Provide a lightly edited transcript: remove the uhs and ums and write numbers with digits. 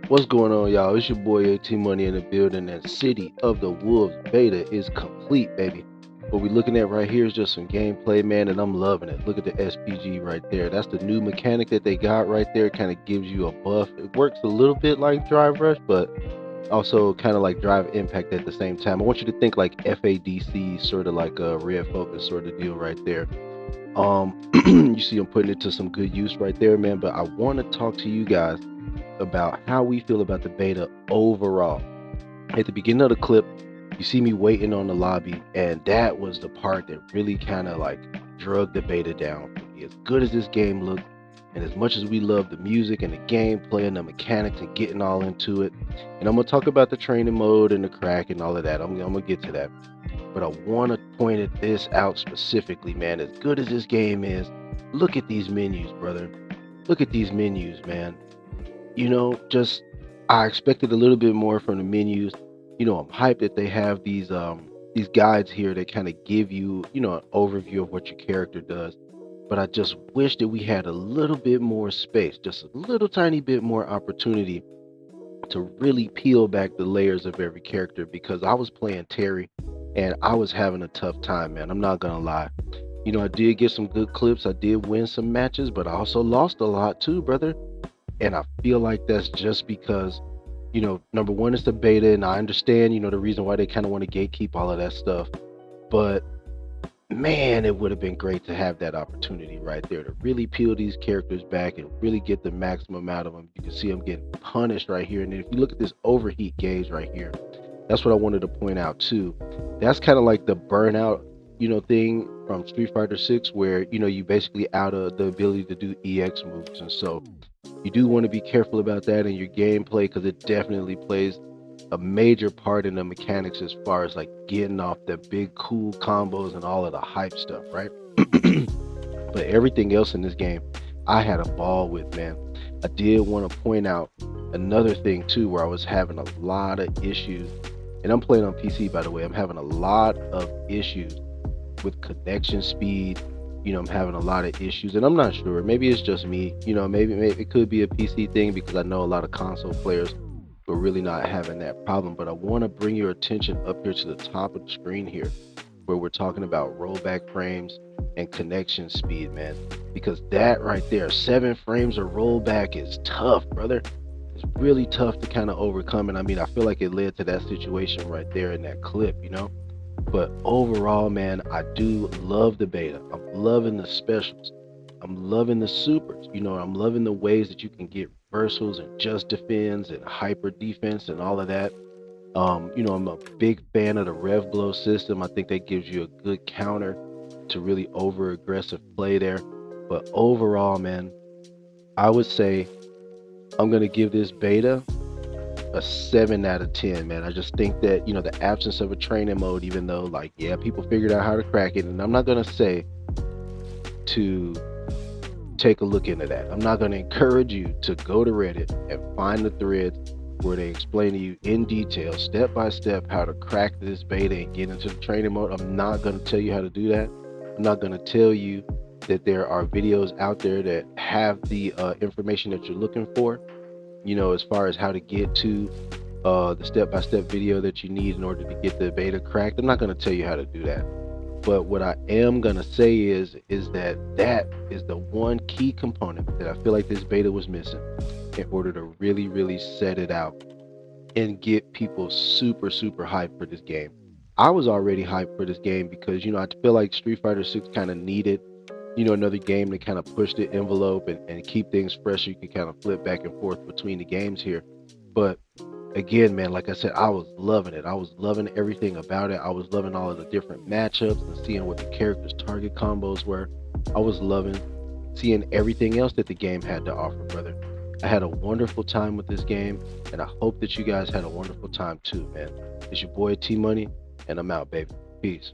What's going on, y'all? It's your boy AT Money in the building, and City of the Wolves beta is complete, baby. What we're looking at right here is just some gameplay, man, and I'm loving it. Look at the SPG right there. That's the new mechanic that they got right there. Kind of gives you a buff. It works a little bit like Drive Rush, but also kind of like Drive Impact at the same time. I want you to think like FADC, sort of like a Red Focus sort of deal right there. You see, I'm putting it to some good use right there, man. But I want to talk to you guys about how we feel about the beta overall. At the beginning of the clip, you see me waiting on the lobby, and that was the part that really kind of like drug the beta down for me. As good as this game looked, and as much as we love the music and the gameplay and the mechanics and getting all into it, and I'm gonna talk about the training mode and the crack and all of that. I'm gonna get to that, but I want to point this out specifically, man. As good as this game is, look at these menus, brother. Look at these menus, man. Just I expected a little bit more from the menus. I'm hyped that they have these guides here that kind of give you, an overview of what your character does. But I just wish that we had a little bit more space, just a little tiny bit more opportunity to really peel back the layers of every character because I was playing Terry and I was having a tough time, man. I'm not gonna lie. I did get some good clips. I did win some matches, but I also lost a lot too, brother. And I feel like that's just because, number one, it's the beta, and I understand, the reason why they kind of want to gatekeep all of that stuff. But man, it would have been great to have that opportunity right there to really peel these characters back and really get the maximum out of them. You can see them getting punished right here. And if you look at this overheat gauge right here, that's what I wanted to point out too. That's kind of like the burnout, thing from Street Fighter 6, where you basically out of the ability to do EX moves, and so you do want to be careful about that in your gameplay because it definitely plays a major part in the mechanics as far as like getting off the big cool combos and all of the hype stuff, right? But everything else in this game, I had a ball with, man. I did want to point out another thing too, where I was having a lot of issues, and I'm playing on PC, by the way. I'm having a lot of issues with connection speed. I'm having a lot of issues, and I'm not sure. Maybe it's just me. Maybe it could be a PC thing because I know a lot of console players were really not having that problem. But I want to bring your attention up here to the top of the screen here, where we're talking about rollback frames and connection speed, man. Because that right there, 7 frames of rollback is tough, brother. It's really tough to kind of overcome. And I mean, I feel like it led to that situation right there in that clip. But overall, man, I do love the beta. I'm loving the specials. I'm loving the supers. I'm loving the ways that you can get reversals and just defends and hyper defense and all of that. I'm a big fan of the rev blow system. I think that gives you a good counter to really over aggressive play there. But overall, man, I would say I'm gonna give this beta a 7 out of 10, man. I just think that, the absence of a training mode, even though, like, yeah, people figured out how to crack it, and I'm not going to say to take a look into that. I'm not going to encourage you to go to Reddit and find the threads where they explain to you in detail, step by step, how to crack this beta and get into the training mode. I'm not going to tell you how to do that. I'm not going to tell you that there are videos out there that have the information that you're looking for, as far as how to get to the step-by-step video that you need in order to get the beta cracked. I'm not going to tell you how to do that. But what I am going to say is that is the one key component that I feel like this beta was missing in order to really, really set it out and get people super, super hyped for this game. I was already hyped for this game because, I feel like Street Fighter 6 kind of needed, another game to kind of push the envelope and keep things fresh. You can kind of flip back and forth between the games here. But again, man, like I said, I was loving it. I was loving everything about it. I was loving all of the different matchups and seeing what the characters' target combos were. I was loving seeing everything else that the game had to offer, brother. I had a wonderful time with this game, and I hope that you guys had a wonderful time too, man. It's your boy T Money, and I'm out, baby. Peace.